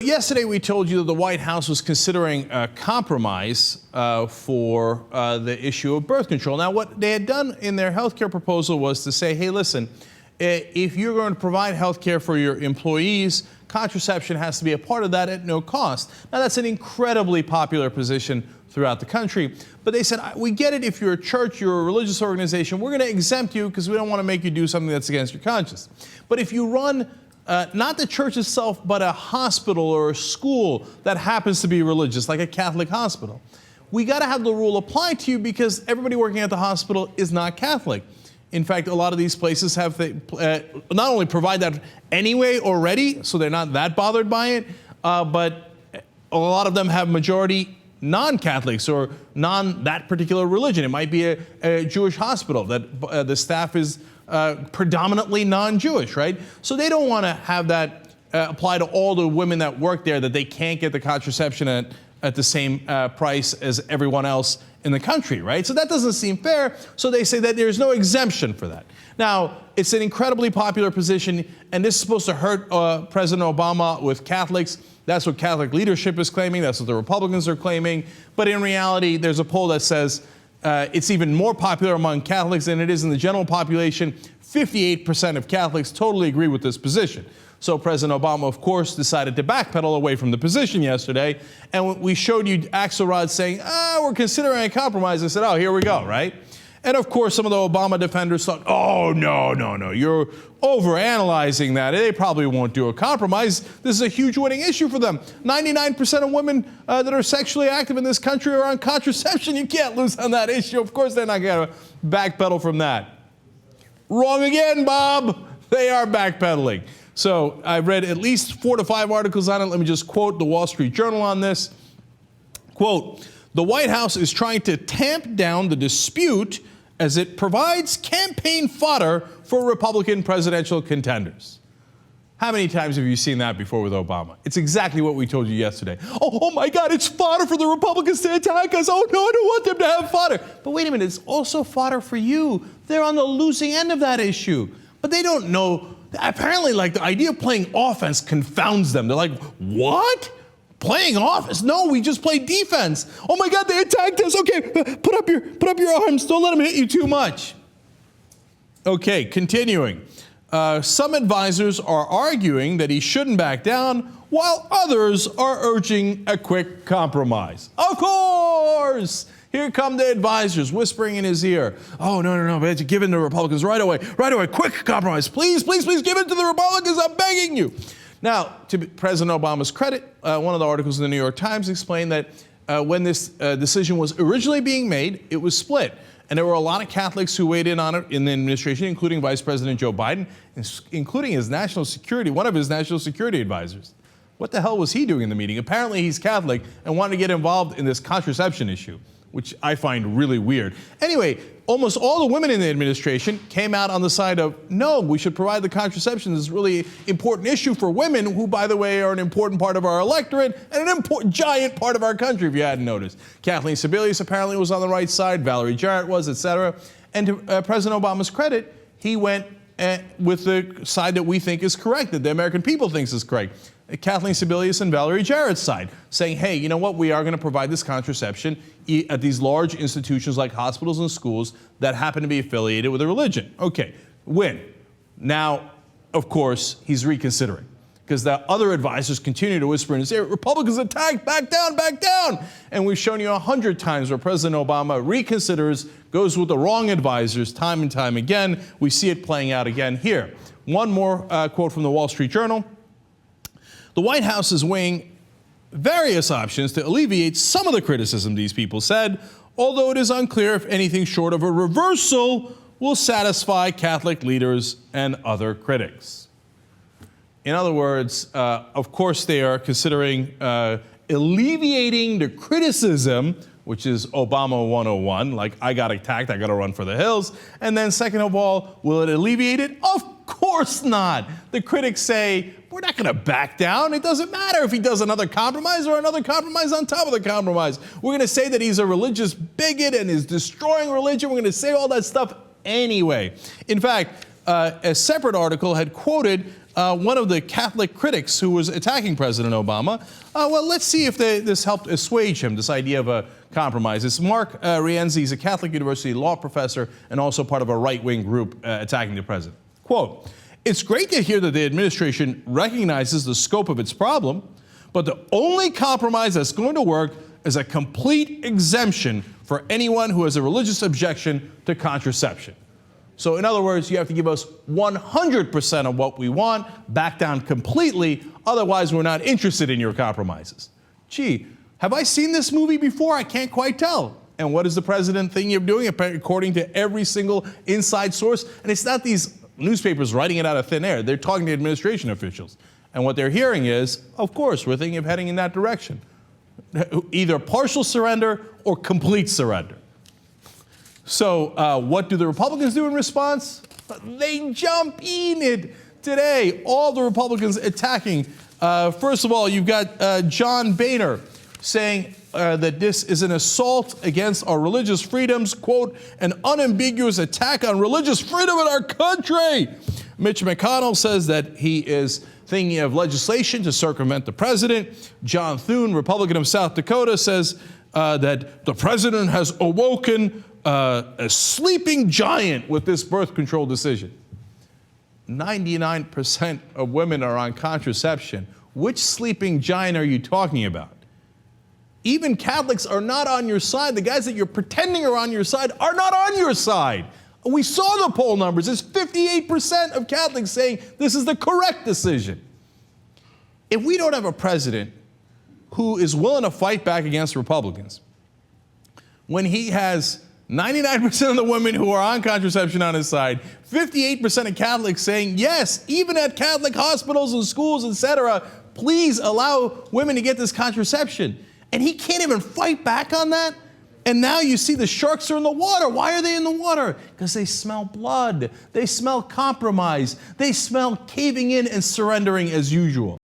yesterday we told you that the White House was considering a compromise for the issue of birth control. Now, what they had done in their health care proposal was to say, hey, listen, if you're going to provide health care for your employees, contraception has to be a part of that at no cost. Now, that's an incredibly popular position throughout the country. But they said, we get it if you're a church, you're a religious organization, we're going to exempt you because we don't want to make you do something that's against your conscience. But if you run not the church itself, but a hospital or a school that happens to be religious, like a Catholic hospital, we got to have the rule apply to you because everybody working at the hospital is not Catholic. In fact, a lot of these places have not only provide that anyway already, so they're not that bothered by it, but a lot of them have majority non-Catholics or that particular religion. It might be a Jewish hospital that the staff is predominantly non-Jewish, right? So they don't want to have that apply to all the women that work there, that they can't get the contraception at the same price as everyone else in the country, right? So that doesn't seem fair. So they say that there's no exemption for that. Now, it's an incredibly popular position, and this is supposed to hurt President Obama with Catholics. That's what Catholic leadership is claiming. That's what the Republicans are claiming. But in reality, there's a poll that says it's even more popular among Catholics than it is in the general population. 58% of Catholics totally agree with this position. So President Obama, of course, decided to backpedal away from the position yesterday. And we showed you Axelrod saying, we're considering a compromise. I said, oh, here we go, right? And of course, some of the Obama defenders thought, oh, no, you're overanalyzing that. They probably won't do a compromise. This is a huge winning issue for them. 99% of women that are sexually active in this country are on contraception. You can't lose on that issue. Of course, they're not going to backpedal from that. Wrong again, Bob. They are backpedaling. So I read at least 4 to 5 articles on it. Let me just quote the Wall Street Journal on this. Quote, the White House is trying to tamp down the dispute as it provides campaign fodder for Republican presidential contenders. How many times have you seen that before with Obama? It's exactly what we told you yesterday. Oh my God, it's fodder for the Republicans to attack us. Oh no, I don't want them to have fodder. But wait a minute, it's also fodder for you. They're on the losing end of that issue. But they don't know. Apparently, like, the idea of playing offense confounds them. They're like, what? Playing offense? No, we just play defense. Oh my God, they attacked us. Okay, put up your arms. Don't let them hit you too much. Okay, continuing. Some advisors are arguing that he shouldn't back down, while others are urging a quick compromise. Of course! Here come the advisors whispering in his ear. Oh, no, we have to give in to the Republicans right away, quick compromise. Please give in to the Republicans, I'm begging you. Now, to President Obama's credit, one of the articles in the New York Times explained that when this decision was originally being made, it was split. And there were a lot of Catholics who weighed in on it in the administration, including Vice President Joe Biden, including one of his national security advisors. What the hell was he doing in the meeting? Apparently he's Catholic and wanted to get involved in this contraception issue, which I find really weird. Anyway, almost all the women in the administration came out on the side of, no, we should provide the contraception. This is a really important issue for women, who, by the way, are an important part of our electorate and an giant part of our country, if you hadn't noticed. Kathleen Sebelius apparently was on the right side. Valerie Jarrett was, etc. And to President Obama's credit, he went with the side that we think is correct, that the American people thinks is correct. Kathleen Sebelius and Valerie Jarrett's side, saying, hey, you know what, we are going to provide this contraception at these large institutions like hospitals and schools that happen to be affiliated with a religion. Okay, win. Now, of course, he's reconsidering, because the other advisors continue to whisper in his ear, Republicans attack, back down. And we've shown you 100 times where President Obama reconsiders, goes with the wrong advisors time and time again. We see it playing out again here. One more quote from the Wall Street Journal. The White House is weighing various options to alleviate some of the criticism, these people said, although it is unclear if anything short of a reversal will satisfy Catholic leaders and other critics. In other words, of course, they are considering alleviating the criticism, which is Obama 101, like, I got attacked, I got to run for the hills. And then second of all, will it alleviate it? Of course not. The critics say, we're not going to back down. It doesn't matter if he does another compromise or another compromise on top of the compromise. We're going to say that he's a religious bigot and is destroying religion. We're going to say all that stuff anyway. In fact, a separate article had quoted one of the Catholic critics who was attacking President Obama. Well, let's see if this helped assuage him, this idea of a compromise. It's Mark Rienzi. He's a Catholic University law professor and also part of a right-wing group attacking the president. Quote, "It's great to hear that the administration recognizes the scope of its problem, but the only compromise that's going to work is a complete exemption for anyone who has a religious objection to contraception." So in other words, you have to give us 100% of what we want, back down completely, otherwise we're not interested in your compromises. Gee, have I seen this movie before? I can't quite tell. And what is the president thinking of doing, according to every single inside source? And it's not these newspapers writing it out of thin air. They're talking to administration officials. And what they're hearing is, of course, we're thinking of heading in that direction. Either partial surrender or complete surrender. So what do the Republicans do in response? They jump in it today. All the Republicans attacking. First of all, you've got John Boehner saying that this is an assault against our religious freedoms, quote, an unambiguous attack on religious freedom in our country. Mitch McConnell says that he is thinking of legislation to circumvent the president. John Thune, Republican of South Dakota, says that the president has awoken a sleeping giant with this birth control decision. 99% of women are on contraception. Which sleeping giant are you talking about? Even Catholics are not on your side. The guys that you're pretending are on your side are not on your side. We saw the poll numbers. It's 58% of Catholics saying this is the correct decision. If we don't have a president who is willing to fight back against Republicans, when he has 99% of the women who are on contraception on his side, 58% of Catholics saying, yes, even at Catholic hospitals and schools, etc., please allow women to get this contraception. And he can't even fight back on that? And now you see the sharks are in the water. Why are they in the water? Because they smell blood. They smell compromise. They smell caving in and surrendering as usual.